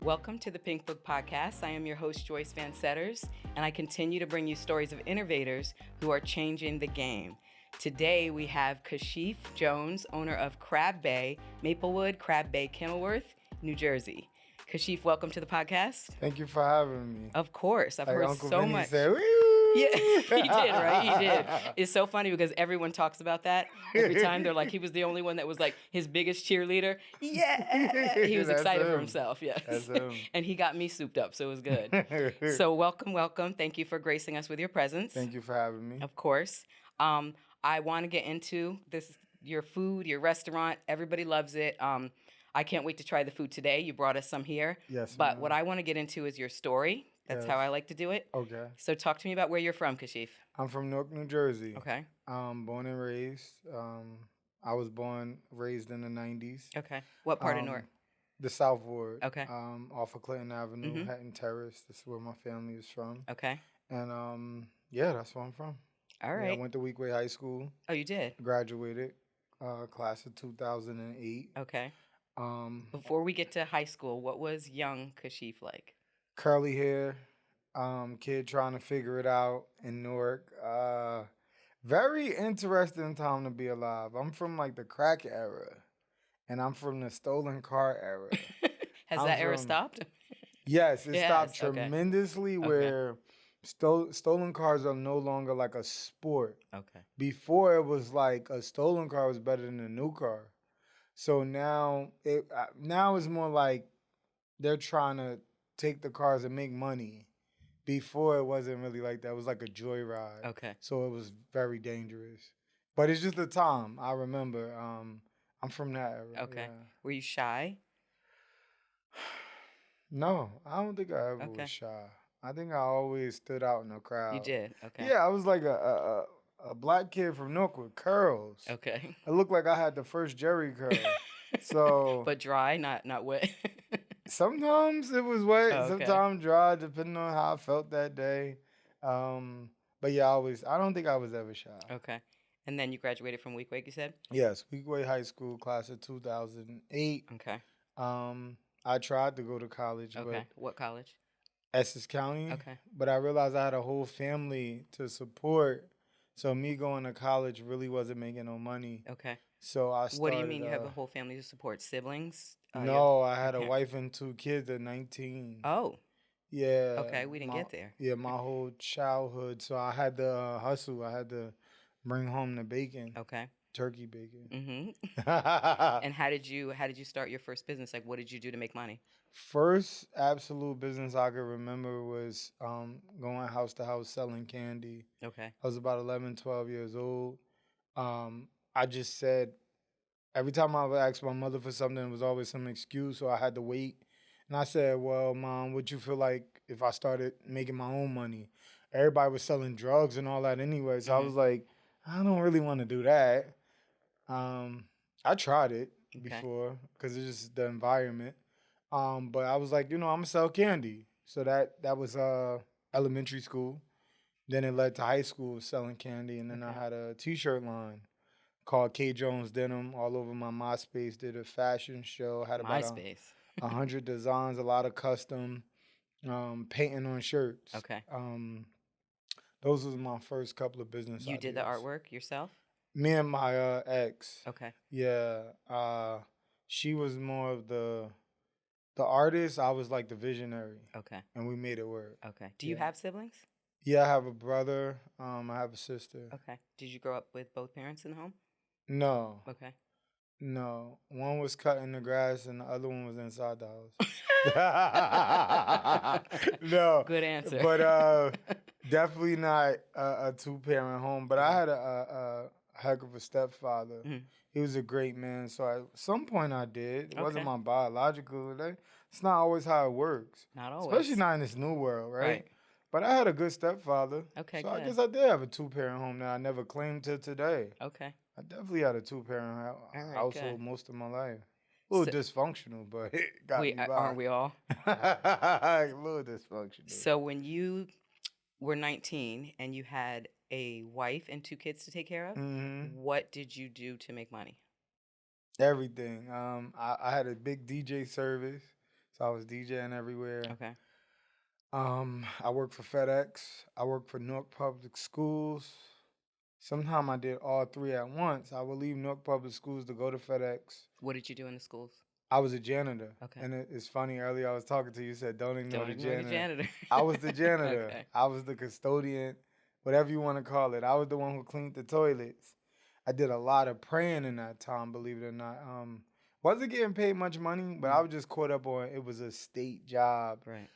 Welcome to the Pink Book Podcast. I am your host, Joyce Van Setters, and I continue to bring you stories of innovators who are changing the game. Today, we have Kashif Jones, owner of Crabbae, Maplewood, Crabbae, Kenilworth, New Jersey. Kashif, welcome to the podcast. Thank you for having me. Of course. I've heard Uncle so Vinny much. Said, woo! Yeah, he did, right? He did. It's so funny because everyone talks about that. Every time they're like, he was the only one that was like his biggest cheerleader. Yeah! He was excited for himself, yes. That's him. And he got me souped up, so it was good. So welcome. Thank you for gracing us with your presence. Thank you for having me. Of course. I want to get into this, your food, your restaurant. Everybody loves it. I can't wait to try the food today. You brought us some here. Yes, But ma'am. what I want to get into is your story. That's how I like to do it. Okay. So talk to me about where you're from, Kashif. I'm from Newark, New Jersey. Okay. Born and raised. I was raised in the 90s. Okay. What part of Newark? The South Ward. Okay. Off of Clinton Avenue, Hatton Terrace. That's where my family is from. Okay. And yeah, that's where I'm from. All right. Yeah, I went to Weekway High School. Oh, you did? Graduated, class of 2008. Okay. Before we get to high school, what was young Kashif like? Curly hair, kid trying to figure it out in Newark. Very interesting time to be alive. I'm from like the crack era, and I'm from the stolen car era. Has that era stopped? Yes, it stopped okay. tremendously where stolen cars are no longer like a sport. Okay. Before it was like a stolen car was better than a new car. So now it's more like they're trying to take the cars and make money. Before it wasn't really like that. It was like a joyride. Okay. So it was very dangerous. But it's just the time. I remember. I'm from that era. Okay. Yeah. Were you shy? No, I don't think I ever was shy. I think I always stood out in the crowd. You did? Okay. Yeah, I was like a black kid from Newark with curls. Okay. It looked like I had the first Jerry curl. So, but dry, not wet. Sometimes it was wet, okay. Sometimes dry, depending on how I felt that day. But yeah, I don't think I was ever shy. Okay. And then you graduated from Weekway, you said? Yes, Weekway High School, class of 2008. Okay. I tried to go to college. Okay. But what college? Essex County. Okay. But I realized I had a whole family to support. So me going to college really wasn't making no money. Okay. So I started. What do you mean you have a whole family to support? Siblings? No, I had a wife and 2 kids at 19. Oh. Yeah. Okay, we didn't get there. Yeah, my whole childhood. So I had to hustle. I had to bring home the bacon. Okay. Turkey bacon. And how did you start your first business? Like, what did you do to make money? First absolute business I could remember was going house to house selling candy. Okay. I was about 11, 12 years old. I just said, every time I would ask my mother for something, it was always some excuse, so I had to wait. And I said, well, Mom, would you feel like if I started making my own money? Everybody was selling drugs and all that anyway, so I was like, I don't really want to do that. I tried it before because it's just the environment. But I was like, I'm going to sell candy. So that was elementary school. Then it led to high school selling candy, and then I had a T-shirt line called K. Jones Denim all over my MySpace. Did a fashion show. Had about MySpace. 100 designs, a lot of custom painting on shirts. Okay. Those was my first couple of business ideas. You did the artwork yourself? Me and my ex. Okay. Yeah. She was more of the artist. I was like the visionary. Okay. And we made it work. Okay. Do you have siblings? Yeah, I have a brother. I have a sister. Okay. Did you grow up with both parents in the home? No. Okay. No. One was cutting the grass and the other one was inside the house. No. Good answer. But definitely not a 2-parent home. But I had a heck of a stepfather. He was a great man. So at some point I did. It wasn't my biological. It's not always how it works. Not always. Especially not in this new world, right? But I had a good stepfather. Okay, so good. I guess I did have a 2-parent home that I never claimed to today. Okay. I definitely had a 2-parent household most of my life. A little dysfunctional, but it got me by. Aren't we all? A little dysfunctional. So when you were 19 and you had a wife and 2 kids to take care of, what did you do to make money? Everything. I had a big DJ service. So I was DJing everywhere. Okay. I worked for FedEx. I worked for Newark Public Schools. Sometime I did all three at once. I would leave Newark Public Schools to go to FedEx. What did you do in the schools? I was a janitor. Okay. And it's funny, earlier I was talking to you, you said, don't ignore Don't the ignore the janitor. janitor. I was the janitor. Okay. I was the custodian, whatever you want to call it. I was the one who cleaned the toilets. I did a lot of praying in that time, believe it or not. Wasn't getting paid much money, but I was just caught up on it was a state job. Right.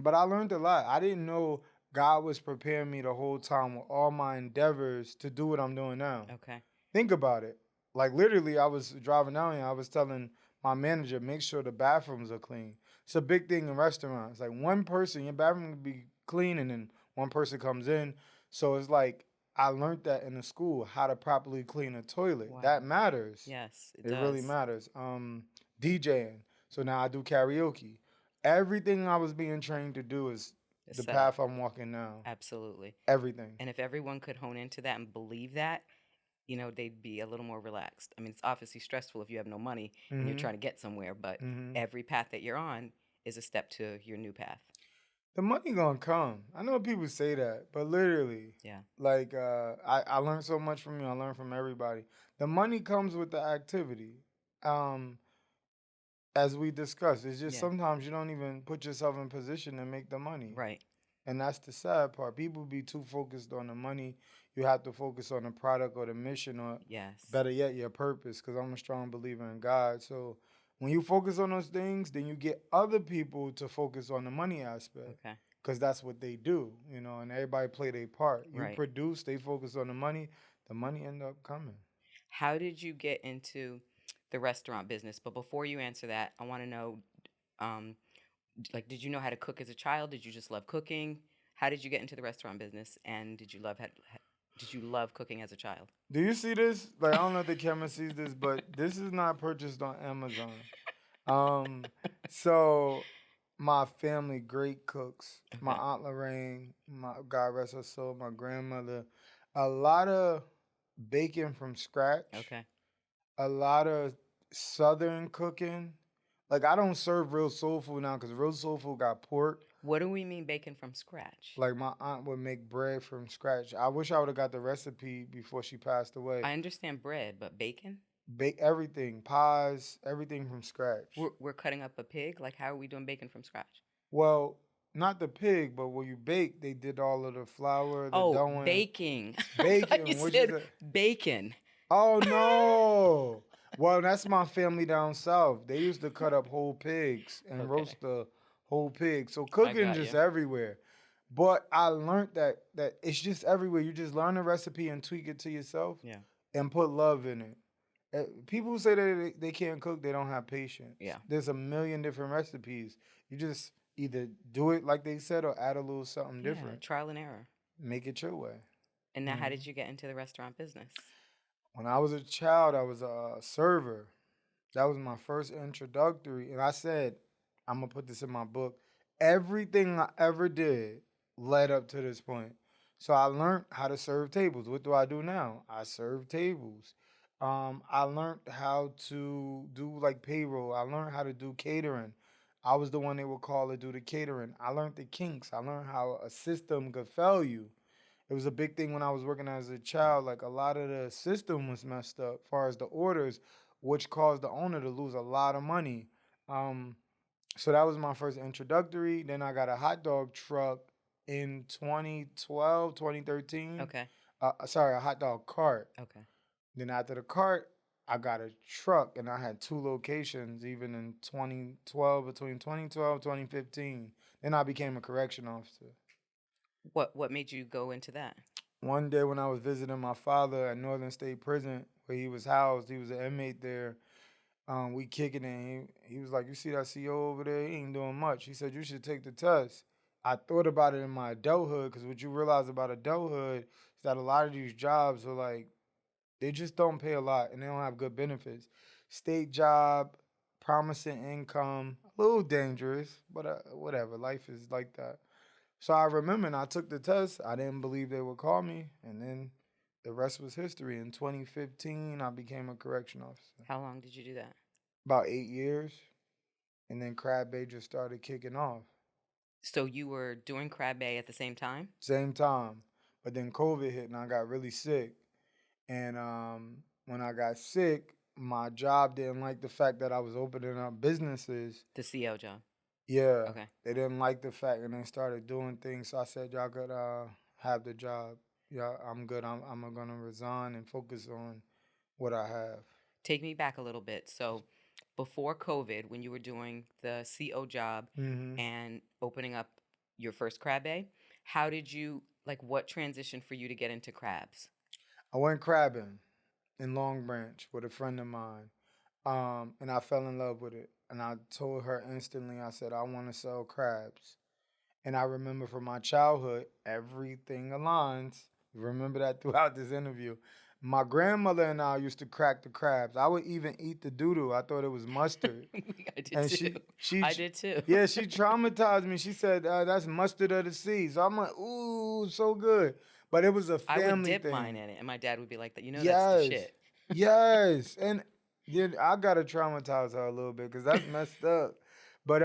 But I learned a lot. I didn't know God was preparing me the whole time with all my endeavors to do what I'm doing now. Okay. Think about it. Like literally, I was driving down here. I was telling my manager, make sure the bathrooms are clean. It's a big thing in restaurants. Like one person, your bathroom will be clean, and then one person comes in. So it's like I learned that in the school, how to properly clean a toilet. Wow. That matters. Yes, it It does. really matters. DJing. So now I do karaoke. Everything I was being trained to do is It's the set path up. I'm walking now. Absolutely. Everything. And if everyone could hone into that and believe that, they'd be a little more relaxed. I mean, it's obviously stressful if you have no money and you're trying to get somewhere, but every path that you're on is a step to your new path. The money gonna come. I know people say that, but literally, Yeah. like I learned so much from you. I learned from everybody. The money comes with the activity. As we discussed, it's just sometimes you don't even put yourself in position to make the money. Right. And that's the sad part. People be too focused on the money. You have to focus on the product or the mission or better yet, your purpose, because I'm a strong believer in God. So when you focus on those things, then you get other people to focus on the money aspect. Okay. Because that's what they do, and everybody play their part. You Right. produce, they focus on the money end up coming. How did you get into the restaurant business? But before you answer that, I want to know, did you know how to cook as a child? Did you just love cooking? How did you get into the restaurant business? And did you love cooking as a child? Do you see this? Like, I don't know if the camera sees this, but this is not purchased on Amazon. So my family, great cooks. Okay. My Aunt Lorraine, my God rest her soul, my grandmother. A lot of bacon from scratch. Okay. A lot of Southern cooking. Like, I don't serve real soul food now because real soul food got pork. What do we mean bacon from scratch? Like, my aunt would make bread from scratch. I wish I would have got the recipe before she passed away. I understand bread, but bacon? Bake everything, pies, everything from scratch. We're cutting up a pig? Like, how are we doing bacon from scratch? Well, not the pig, but when you bake, they did all of the flour, the dough. Baking. Baking. You said bacon. Oh, no. Well, that's my family down south. They used to cut up whole pigs and roast the whole pig. So cooking just everywhere. But I learned that it's just everywhere. You just learn the recipe and tweak it to yourself. Yeah. And put love in it. People who say that they can't cook, they don't have patience. Yeah. There's a million different recipes. You just either do it like they said or add a little something different. Trial and error. Make it your way. And now how did you get into the restaurant business? When I was a child, I was a server. That was my first introductory. And I said, I'm going to put this in my book. Everything I ever did led up to this point. So I learned how to serve tables. What do I do now? I serve tables. I learned how to do like payroll. I learned how to do catering. I was the one they would call to do the catering. I learned the kinks. I learned how a system could fail you. It was a big thing when I was working as a child. Like a lot of the system was messed up as far as the orders, which caused the owner to lose a lot of money. So that was my first introductory. Then I got a hot dog truck in 2012, 2013. Okay. Sorry, a hot dog cart. Okay. Then after the cart, I got a truck, and I had 2 locations even in 2012, between 2012 and 2015. Then I became a correction officer. What made you go into that? One day when I was visiting my father at Northern State Prison, where he was housed, he was an inmate there. We kicking it. He was like, "You see that CO over there? He ain't doing much." He said, "You should take the test." I thought about it in my adulthood, because what you realize about adulthood is that a lot of these jobs are like, they just don't pay a lot and they don't have good benefits. State job, promising income, a little dangerous, but whatever. Life is like that. So I remember, and I took the test. I didn't believe they would call me, and then the rest was history. In 2015, I became a correction officer. How long did you do that? About 8 years. and then Crabbae just started kicking off. So you were doing Crabbe at the same time? Same time. But then COVID hit and I got really sick. And when I got sick, my job didn't like the fact that I was opening up businesses. The CO job. Yeah, Okay. they didn't like the fact, and they started doing things. So I said, y'all could have the job. Yeah, I'm good. I'm gonna resign and focus on what I have. Take me back a little bit. So before COVID, when you were doing the CO job Hmm. and opening up your first Crabbe, how did you like what transitioned for you to get into crabs? I went crabbing in Long Branch with a friend of mine, and I fell in love with it. And I told her instantly, I said, I want to sell crabs. And I remember from my childhood, everything aligns. Remember that throughout this interview. My grandmother and I used to crack the crabs. I would even eat the doodoo. I thought it was mustard. I did And too. I did too. yeah, she traumatized me. She said, that's mustard of the sea. So I'm like, ooh, so good. But it was a I would family dip mine thing. in it, and my dad would be like, "That that's the Yes. shit." Yes. And then I gotta traumatize her a little bit because that's messed up. But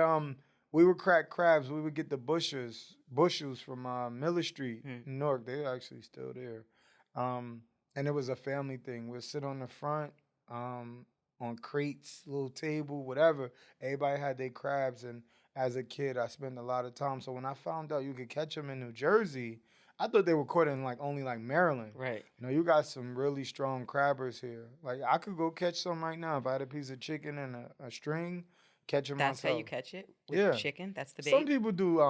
we would crack crabs. We would get the bushels from Miller Street, Hmm. New York. They're actually still there. Um, and it was a family thing. We'd sit on the front, on crates, little table, whatever. Everybody had their crabs, and as a kid, I spent a lot of time. So when I found out you could catch them in New Jersey, I thought they were caught in like only like Maryland. Right. No, you got some really strong crabbers here. Like I could go catch some right now if I had a piece of chicken and a string, catch it That's how you myself. catch it with Yeah. chicken. That's the Some bait. people do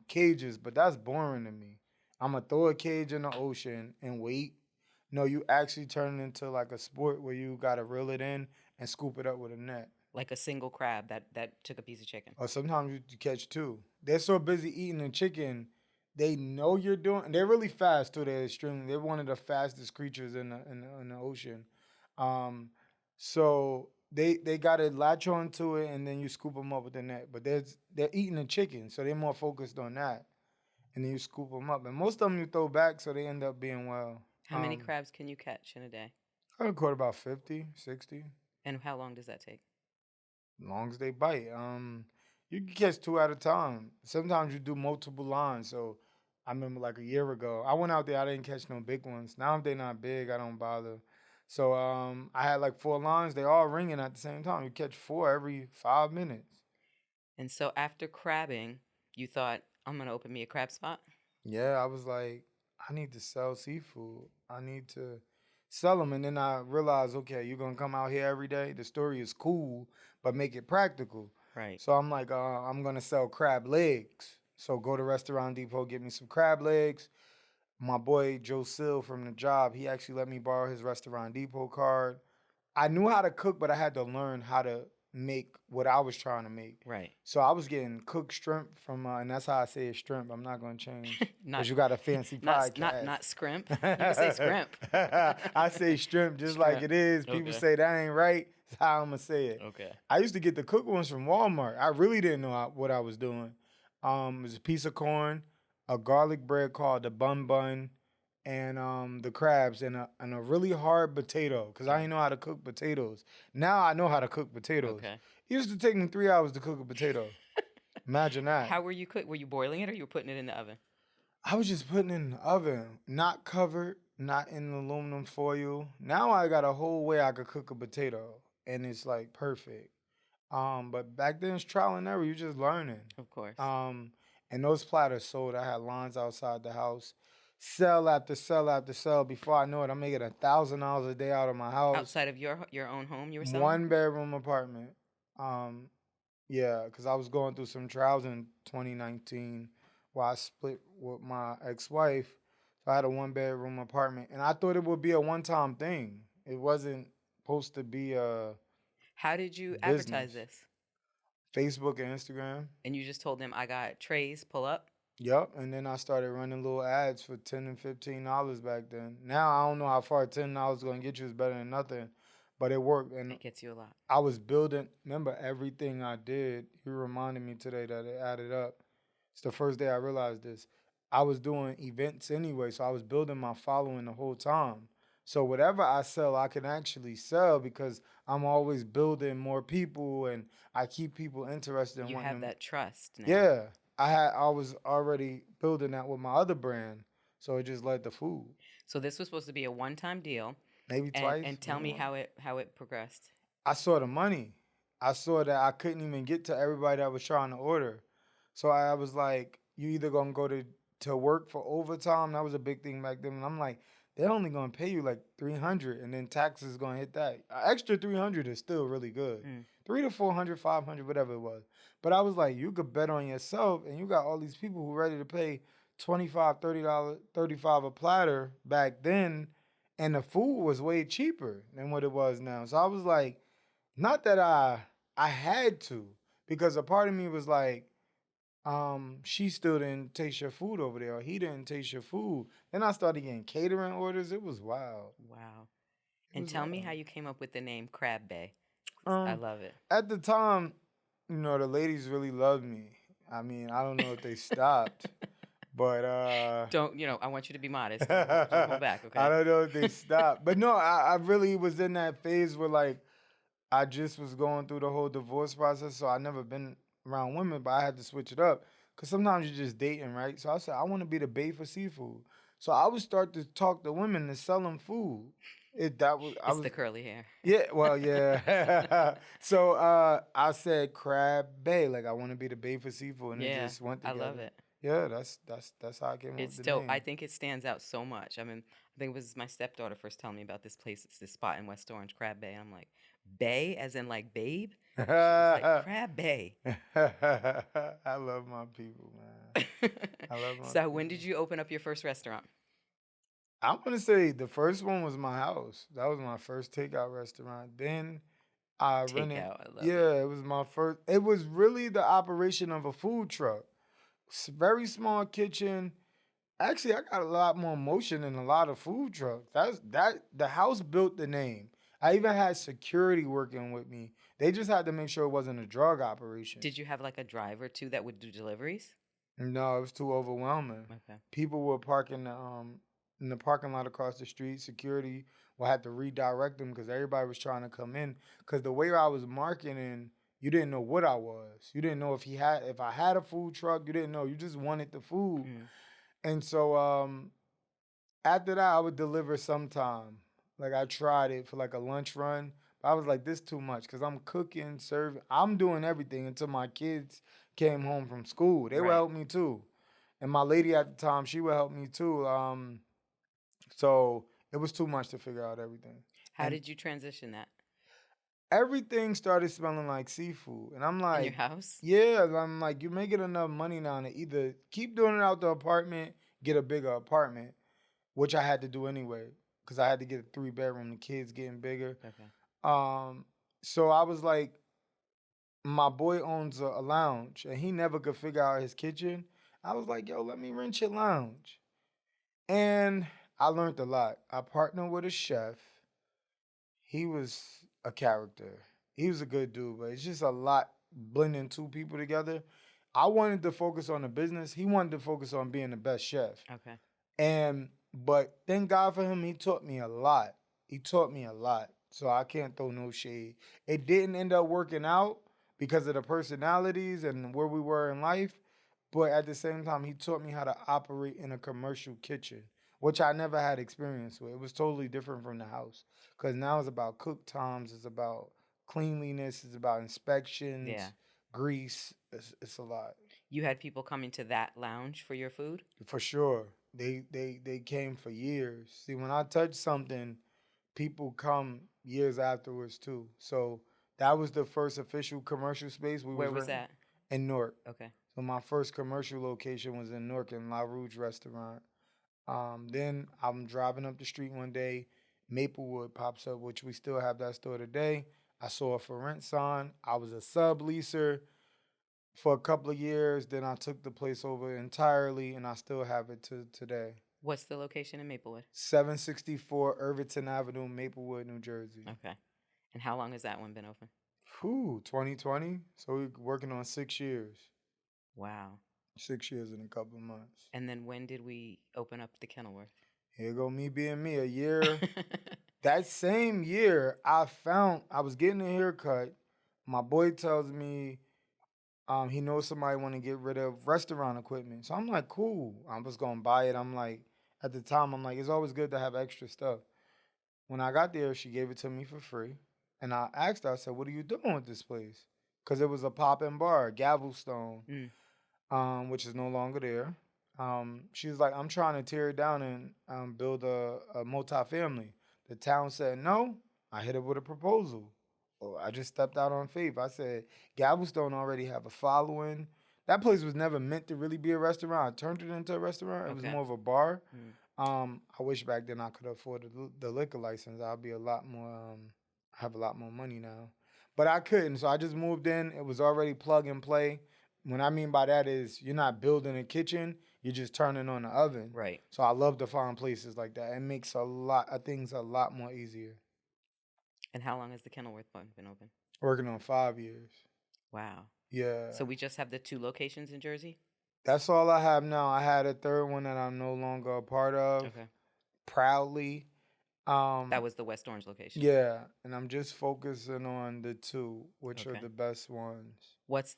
cages, but that's boring to me. I'ma throw a cage in the ocean and wait. No, you actually turn it into like a sport where you gotta reel it in and scoop it up with a net. Like a single crab that took a piece of chicken. Or sometimes you catch two. They're so busy eating the chicken, they know you're doing. They're really fast too. They're extremely. They're one of the fastest creatures in the ocean. Um, so they got to latch on to it, and then you scoop them up with the net. But they're eating the chicken, so they're more focused on that. And then you scoop them up, and most of them you throw back, so they end up being well. How many crabs can you catch in a day? I caught about 50, 60. And how long does that take? Long as they bite. You can catch two at a time. Sometimes you do multiple lines. So I remember like a year ago, I went out there. I didn't catch no big ones. Now if they're not big, I don't bother. So I had like four lines. They all ringing at the same time. You catch four every 5 minutes. And so after crabbing, you thought, I'm gonna open me a crab spot? Yeah, I was like, I need to sell seafood. I need to sell them. And then I realized, okay, you're gonna come out here every day. The story is cool, but make it practical. Right. So I'm like, I'm gonna sell crab legs. So go to Restaurant Depot, get me some crab legs. My boy Joe Sill from the job, he actually let me borrow his Restaurant Depot card. I knew how to cook, but I had to learn how to make what I was trying to make. Right. So I was getting cooked shrimp from, and that's how I say it, shrimp. I'm not gonna change Not because you got a fancy podcast. not scrimp. You can say scrimp. I say shrimp just like Shrimp. it is. People Okay. say that ain't right. That's how I'm gonna say it. Okay. I used to get the cooked ones from Walmart. I really didn't know what I was doing. It was a piece of corn, a garlic bread called the bun bun, and the crabs and a really hard potato because I didn't know how to cook potatoes. Now I know how to cook potatoes. Okay. It used to take me 3 hours to cook a potato. Imagine that. How were you cook? Were you boiling it or you were putting it in the oven? I was just putting it in the oven, not covered, not in aluminum foil. Now I got a whole way I could cook a potato, and it's like perfect. But back then it's trial and error. You just learning. Of course. And those platters sold. I had lines outside the house, sell after sell after sell. Before I know it, I'm making $1,000 a day out of my house. Outside of your own home, you were selling? 1 bedroom apartment. Yeah, because I was going through some trials in 2019 while I split with my ex-wife. So I had a 1 bedroom apartment, and I thought it would be a one-time thing. It wasn't supposed to be a How did you business. advertise this? Facebook and Instagram. And you just told them I got trays, pull up? Yep, and then I started running little ads for $10 and $15 back then. Now I don't know how far $10 is gonna get you. It's better than nothing, but it worked. And It gets you a lot. I was building. Remember everything I did. You reminded me today that it added up. It's the first day I realized this. I was doing events anyway, so I was building my following the whole time. So whatever I sell, I can actually sell because I'm always building more people and I keep people interested in You wanting have them. that trust now. Yeah, I was already building that with my other brand, so it just led to food. So this was supposed to be a one-time deal, Maybe and twice, and tell maybe me once. how it progressed. I saw the money. I saw that I couldn't even get to everybody that was trying to order. So I was like, you either gonna go to work for overtime. That was a big thing back then. And I'm like, they're only gonna pay you like 300, and then taxes gonna hit that. Extra 300 is still really good. Mm. 300 to 400, 500, whatever it was. But I was like, you could bet on yourself, and you got all these people who ready to pay 25, $30, 35 a platter back then, and the food was way cheaper than what it was now. So I was like, not that I had to, because a part of me was like, she still didn't taste your food over there, or he didn't taste your food. Then I started getting catering orders. It was wild. Wow. It And was tell me how wild. you came up with the name Crabbae. I Um, love it. at the time, the ladies really loved me. I mean, I don't know if they stopped, but Don't, I want you to be modest. Don't hold I back, okay? don't know if they stopped. But no, I really was in that phase where like I just was going through the whole divorce process, so I never been around women, but I had to switch it up because sometimes you're just dating, right? So I said I want to be the bae for seafood. So I would start to talk to women to sell them food. It that was I It's was the curly hair. yeah, well yeah. So I said crab bay, like I want to be the bae for seafood, and it Yeah, just went I love together. it. Yeah, that's how I came up It's with the still, I name. think it stands out so much. I mean, I think it was my stepdaughter first telling me about this place. It's this spot in West Orange, Crab Bay. And I'm like, Bay, as in like babe? She was like, Crab Bay. I love my people, man. I love my So when did people. you open up your first restaurant? I'm gonna say the first one was my house. That was my first takeout restaurant. Then I rented. Takeout. I love it. Yeah, it was my first. It was really the operation of a food truck. Very small kitchen. Actually, I got a lot more motion than a lot of food trucks. The house built the name. I even had security working with me. They just had to make sure it wasn't a drug operation. Did you have like a driver too that would do deliveries? No, it was too overwhelming. Okay. People were parking in the parking lot across the street. Security will have to redirect them because everybody was trying to come in. Because the way I was marketing, you didn't know what I was. You didn't know if I had a food truck. You didn't know. You just wanted the food. Mm. And so after that, I would deliver sometime. Like I tried it for like a lunch run, but I was like, this too much because I'm cooking, serving, I'm doing everything until my kids came home from school. They would Right. help me too, and my lady at the time, she would help me too. So it was too much to figure out everything, How and did you transition that everything started smelling like seafood, and I'm in your like, house? yeah, I'm like, you're making enough money now to either keep doing it out the apartment, get a bigger apartment, which I had to do anyway because I had to get a 3 bedroom. The kids getting bigger. Okay. Um, so I was like, my boy owns a lounge and he never could figure out his kitchen. I was like, yo, let me rent your lounge. And I learned a lot. I partnered with a chef. He was a character. He was a good dude, but it's just a lot blending two people together. I wanted to focus on the business. He wanted to focus on being the best chef. Okay. But thank God for him, he taught me a lot. He taught me a lot. So I can't throw no shade. It didn't end up working out because of the personalities and where we were in life. But at the same time, he taught me how to operate in a commercial kitchen, which I never had experience with. It was totally different from the house. Because now it's about cook times, it's about cleanliness, it's about Yeah. inspections, grease. It's a lot. You had people coming to that lounge for your food? For sure. They came for years. See, when I touch something, people come years afterwards too. So that was the first official commercial space we Where was was renting that? in Newark. Okay. So my first commercial location was in Newark in La Rouge restaurant. Then I'm driving up the street one day, Maplewood pops up, which we still have that store today. I saw a for rent sign. I was a subleaser for a couple of years. Then I took the place over entirely, and I still have it to today. What's the location in Maplewood? 764 Irvington Avenue, Maplewood, New Jersey. Okay. And how long has that one been open? Whew, 2020. So we're working on 6 years. Wow. 6 years in a couple of months. And then when did we open up the Kenilworth? Here go me being me. A year. That same year, I was getting a haircut. My boy tells me he knows somebody want to get rid of restaurant equipment. So I'm like, cool. I was gonna buy it. I'm like, at the time, I'm like, it's always good to have extra stuff. When I got there, she gave it to me for free. And I asked her, I said, what are you doing with this place? Because it was a pop-in bar, Gavelstone, Mm. which is no longer there. She was like, I'm trying to tear it down and build a multifamily. The town said no. I hit it with a proposal. Oh, I just stepped out on faith. I said, Gavelstone already have a following. That place was never meant to really be a restaurant. I turned it into a restaurant. It was Okay. more of a bar. Mm. I wish back then I could afford the liquor license. I'd be a lot more. I have a lot more money now, but I couldn't. So I just moved in. It was already plug and play. What I mean by that is you're not building a kitchen. You're just turning on the oven. Right. So I love to find places like that. It makes a lot of things a lot more easier. And how long has the Kenilworth one been open? Working on 5 years. Wow. Yeah. So we just have the 2 locations in Jersey? That's all I have now. I had a third one that I'm no longer a part of. Okay. Proudly. That was the West Orange location. Yeah, and I'm just focusing on the 2, which are Okay. the best ones.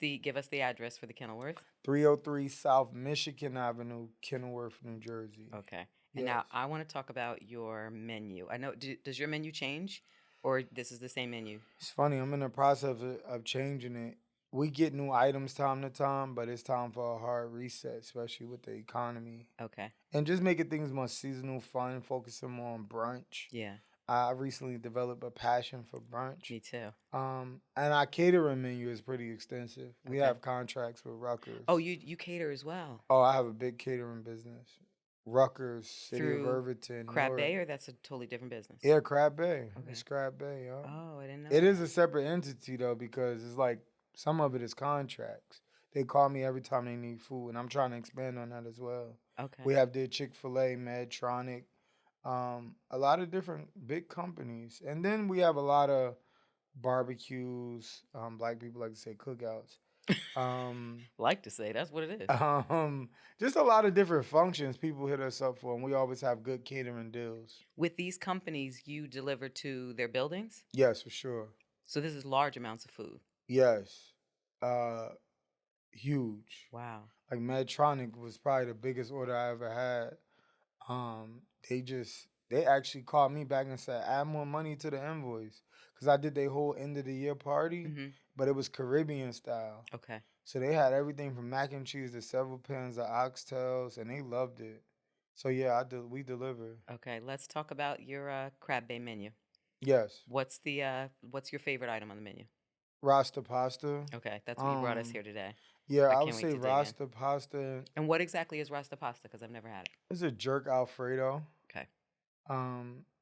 Give us the address for the Kenilworth? 303 South Michigan Avenue, Kenilworth, New Jersey. Okay. And now I want to talk about your menu. I know, does your menu change, or this is the same menu? It's funny. I'm in the process of changing it. We get new items time to time, but it's time for a hard reset, especially with the economy. Okay. And just making things more seasonal, fun, focusing more on brunch. Yeah. I recently developed a passion for brunch. Me too. And our catering menu is pretty extensive. We Okay. have contracts with Rutgers. Oh, you cater as well? Oh, I have a big catering business. Rutgers, City Through of Irvington. Crabbae, or that's a totally different business? Yeah, Crabbae. Okay. It's Crabbae, yo. Oh, I didn't know It is that. a separate entity though, because it's like some of it is contracts. They call me every time they need food, and I'm trying to expand on that as well. Okay. We have did Chick-fil-A, Medtronic, a lot of different big companies, and then we have a lot of barbecues. Black people like to say cookouts. Like to say, that's what it is. Just a lot of different functions people hit us up for, and we always have good catering deals. With these companies, you deliver to their buildings? Yes, for sure. So this is large amounts of food. Yes. Huge. Wow. Like Medtronic was probably the biggest order I ever had. They actually called me back and said, add more money to the invoice. Because I did their whole end of the year party, but it was Caribbean style. Okay. So they had everything from mac and cheese to several pans of oxtails, and they loved it. So yeah, we deliver. Okay, let's talk about your Crabbae menu. Yes. What's your favorite item on the menu? Rasta pasta. Okay, that's what you brought us here today. Yeah, I can't would wait say to dig in. Rasta pasta. And what exactly is Rasta pasta? Because I've never had it. It's a jerk Alfredo. Okay.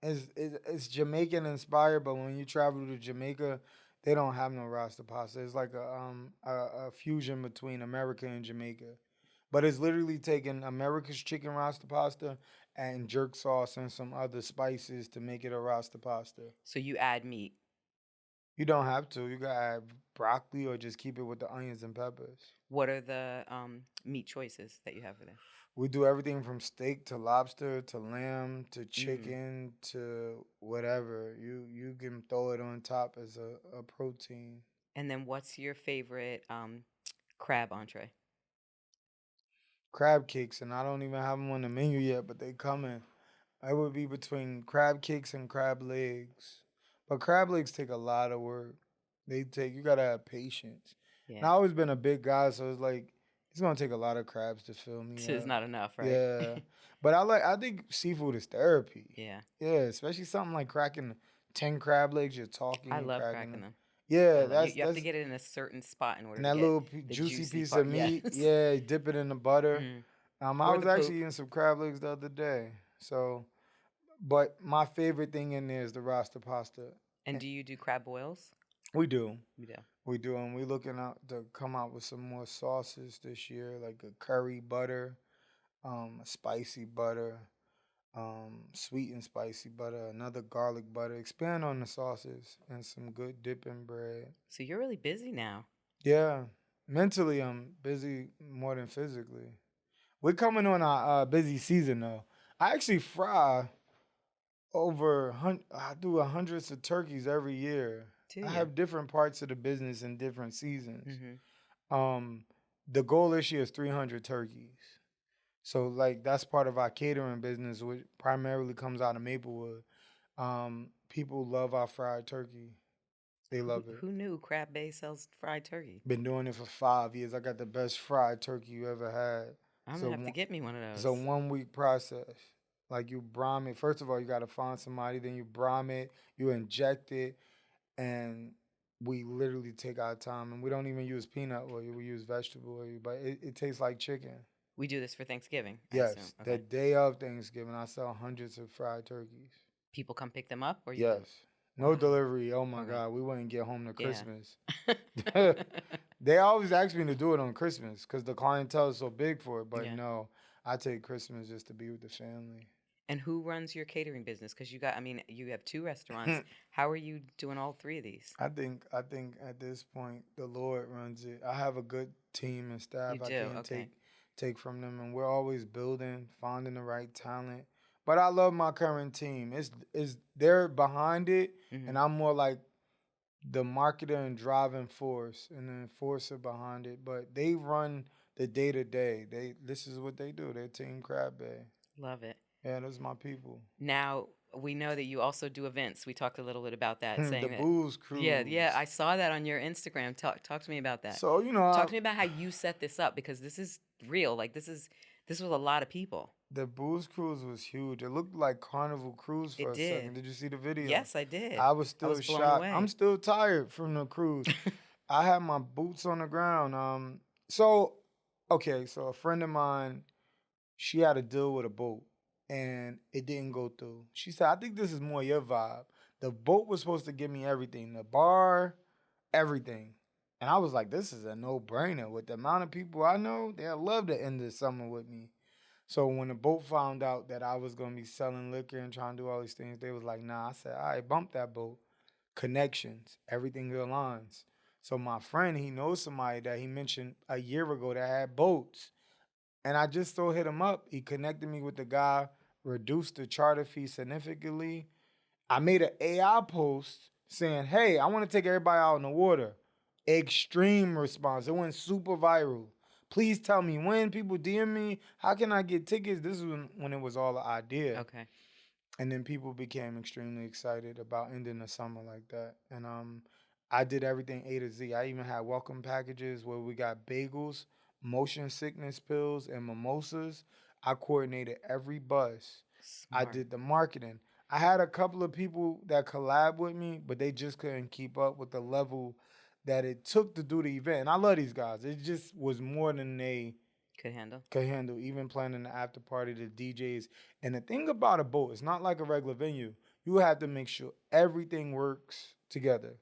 It's Jamaican inspired, but when you travel to Jamaica, they don't have no Rasta pasta. It's like a fusion between America and Jamaica. But it's literally taking America's chicken Rasta pasta and jerk sauce and some other spices to make it a Rasta pasta. So you add meat? You don't have to. You gotta add broccoli or just keep it with the onions and peppers. What are the meat choices that you have for that? We do everything from steak to lobster to lamb to chicken to whatever. You can throw it on top as a protein. And then what's your favorite crab entree? Crab cakes, and I don't even have them on the menu yet, but they coming. It would be between crab cakes and crab legs. But crab legs take a lot of work. You gotta have patience. Yeah. And I always been a big guy, so it's like it's gonna take a lot of crabs to fill me. It's not enough, right? Yeah. But I think seafood is therapy. Yeah. Yeah, especially something like cracking 10 crab legs. You're talking. I love cracking cracking them. Yeah, you have to get it in a certain spot in order and to that get little the juicy piece part. of meat. Yes. Yeah, dip it in the butter. I Or was the actually poop. eating some crab legs the other day. So, but my favorite thing in there is the Rasta pasta. And do you do crab boils? We do. You do. We do, and we're looking out to come out with some more sauces this year, like a curry butter, a spicy butter, sweet and spicy butter, another garlic butter. Expand on the sauces and some good dipping bread. So you're really busy now. Yeah, mentally I'm busy more than physically. We're coming on our busy season though. I actually fry I do hundreds of turkeys every year. Do I you? have different parts of the business in different seasons. Mm-hmm. The goal this year is 300 turkeys. So like that's part of our catering business, which primarily comes out of Maplewood. People love our fried turkey. They love it. Who knew Crabbae sells fried turkey? Been doing it for 5 years. I got the best fried turkey you ever had. I'm So gonna have to get me one of it's a those. 1 week process. Like you brine it. First of all, you gotta find somebody. Then you brine it. You inject it, and we literally take our time. And we don't even use peanut oil. We use vegetable oil. But it tastes like chicken. We do this for Thanksgiving, I assume. Yes, the Okay. day of Thanksgiving, I sell hundreds of fried turkeys. People come pick them up, or you? Yes. No Wow. delivery. Oh my Okay. God. We wouldn't get home to Yeah. Christmas. They always ask me to do it on Christmas because the clientele is so big for it. But Yeah. no, I take Christmas just to be with the family. And who runs your catering business? Because you have 2 restaurants. How are you doing all 3 of these? I think at this point the Lord runs it. I have a good team and staff. You I do? can't Okay. take from them, and we're always building, finding the right talent. But I love my current team. It's they're behind it, Mm-hmm. and I'm more like the marketer and driving force and the enforcer behind it. But they run the day to day. This is what they do. They're Team Crabbae. Love it. Yeah, those are my people. Now, we know that you also do events. We talked a little bit about that, The saying that. booze cruise. Yeah, I saw that on your Instagram. Talk to me about that. So Talk to me about how you set this up, because this is real. Like this was a lot of people. the booze cruise was huge. It looked like Carnival Cruise for It a did. second. Did you see the video? Yes, I did. I was still blown shocked. away. I'm still tired from the cruise. I had my boots on the ground. So a friend of mine, she had a deal with a boat and it didn't go through. She said, I think this is more your vibe. The boat was supposed to give me everything, the bar, everything. And I was like, this is a no-brainer. With the amount of people I know, they'll love to end the summer with me. So when the boat found out that I was gonna be selling liquor and trying to do all these things, they was like, nah. I said, all right, bump that boat. Connections, everything aligns. So my friend, he knows somebody that he mentioned a year ago that had boats. And I just so hit him up. He connected me with the guy, reduced the charter fee significantly. I made an AI post saying, hey, I want to take everybody out in the water. Extreme response. It went super viral. Please tell me when. People DM me. How can I get tickets? This is when it was all an idea. Okay. And then people became extremely excited about ending the summer like that. And I did everything A to Z. I even had welcome packages where we got bagels, motion sickness pills, and mimosas. I coordinated every bus. I Smart. did the marketing. I had a couple of people that collab with me, but they just couldn't keep up with the level that it took to do the event. And I love these guys. It just was more than they Could handle. even planning the after party, the DJs. And the thing about a boat, it's not like a regular venue. You have to make sure everything works together.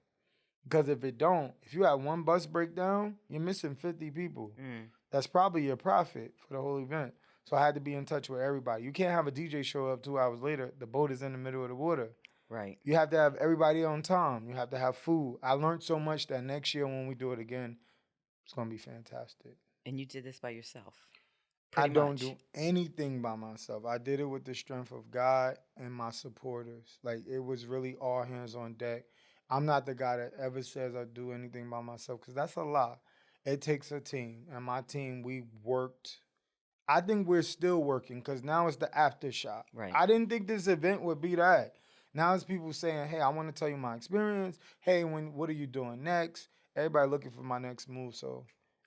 Because if it don't, if you have one bus breakdown, you're missing 50 people. That's probably your profit for the whole event. So I had to be in touch with everybody. You can't have a DJ show up 2 hours later. The boat is in the middle of the water. Right. You have to have everybody on time. You have to have food. I learned so much that next year when we do it again, it's going to be fantastic. And you did this by yourself. I don't do anything by myself. I did it with the strength of God and my supporters. Like, it was really all hands on deck. I'm not the guy that ever says I do anything by myself because that's a lie. It takes a team. And my team, we worked. I think we're still working because now it's the aftershock. Right. I didn't think this event would be that. Now it's people saying, hey, I want to tell you my experience. Hey, what are you doing next? Everybody looking for my next move. So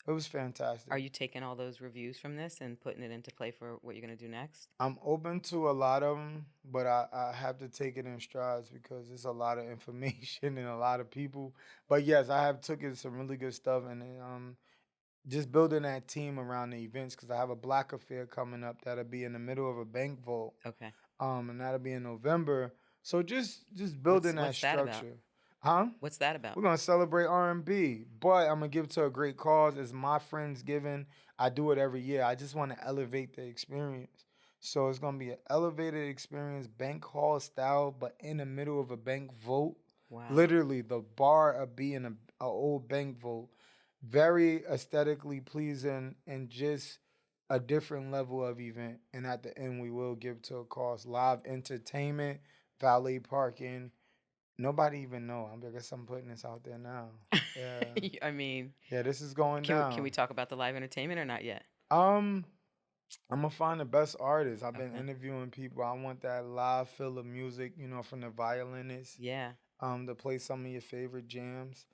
it was fantastic. Are you taking all those reviews from this and putting it into play for what you're going to do next? I'm open to a lot of them, but I have to take it in strides because it's a lot of information and a lot of people. But yes, I have taken some really good stuff and just building that team around the events because I have a Black Affair coming up that'll be in the middle of a bank vault. Okay. And that'll be in November. So just building what's that that structure. about? Huh? What's that about? We're gonna celebrate R&B, but I'm gonna give it to a great cause. It's my friends giving. I do it every year. I just want to elevate the experience. So it's gonna be an elevated experience, bank hall style, but in the middle of a bank vault. Wow. Literally, the bar of being a old bank vault, very aesthetically pleasing, and just a different level of event, and at the end we will give to a cause. Live entertainment, valet parking. Nobody even know. I guess I'm putting this out there now. Yeah, I mean, yeah, this is going can we down. talk about the live entertainment or not yet? Um, I'm gonna find the best artists. I've been Okay. interviewing people. I want that live feel of music, from the violinists. Yeah. To play some of your favorite jams.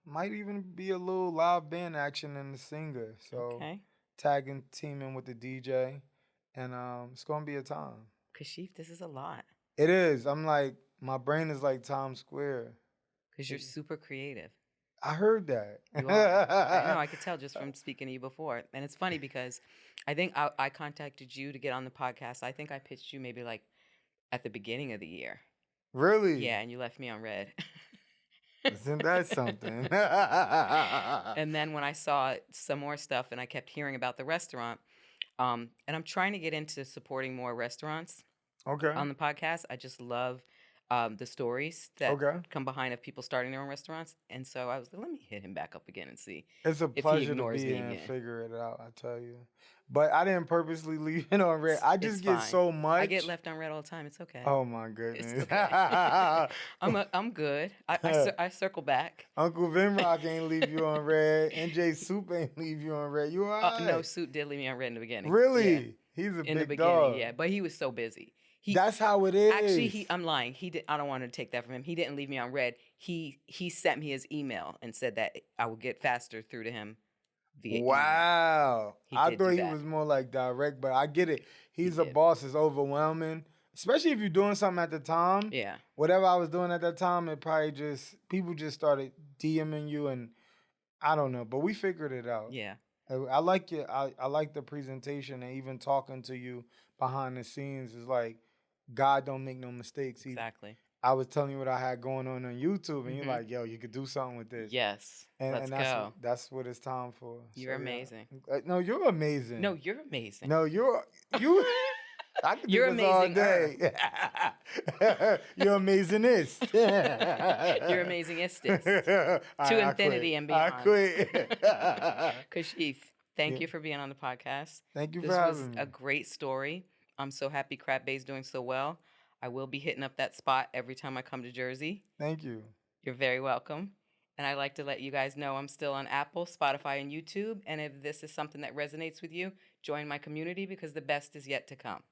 Might even be a little live band action in the singer. So Okay. tagging teaming with the DJ, and it's gonna be a time. Kashif, this is a lot It is. I'm like, my brain is like Times Square. because you're super creative. I heard that. You are. I know. I could tell just from speaking to you before. And it's funny because I think I contacted you to get on the podcast. I think I pitched you maybe like at the beginning of the year. Really? Yeah, and you left me on red. Isn't that something? And then when I saw some more stuff and I kept hearing about the restaurant, and I'm trying to get into supporting more restaurants Okay. on the podcast. I just love the stories that Okay. come behind of people starting their own restaurants. And so I was like, let me hit him back up again and see It's a if he pleasure to ignores be me here and again. figure it out, I tell you. But I didn't purposely leave it on red. I It's just get fine. so much. I get left on red all the time. It's okay. Oh my goodness. It's okay. I'm good. I circle back. Uncle Vinrock ain't leave you on red. NJ Soup ain't leave you on red. You all right? No, Suit did leave me on red in the beginning. Really? Yeah. He's a In the big beginning, dog. yeah. But he was so busy. That's how it is. Actually, I'm lying. He did. I don't want to take that from him. He didn't leave me on red. He sent me his email and said that I would get faster through to him via email. Wow. He I did thought do he that. was more like direct, but I get it. He's a did. boss. It's overwhelming. Especially if you're doing something at the time. Yeah. Whatever I was doing at that time, it probably people just started DMing you, and I don't know, but we figured it out. Yeah. I like it. I like the presentation, and even talking to you behind the scenes is like, God don't make no mistakes. Exactly. I was telling you what I had going on YouTube, and you're Mhm. like, yo, you could do something with this. Yes. Let's And go. that's what it's time for. You're So, yeah. amazing. No, you're amazing. No, you're amazing. No, you. I could do You're this all amazing. day. You're amazingist. You're amazingist. To infinity and beyond. I quit. Kashif, thank Yeah. you for being on the podcast. Thank you This for was having me. a great story. I'm so happy Crabbae's doing so well. I will be hitting up that spot every time I come to Jersey. Thank you. You're very welcome. And I'd like to let you guys know I'm still on Apple, Spotify, and YouTube. And if this is something that resonates with you, join my community because the best is yet to come.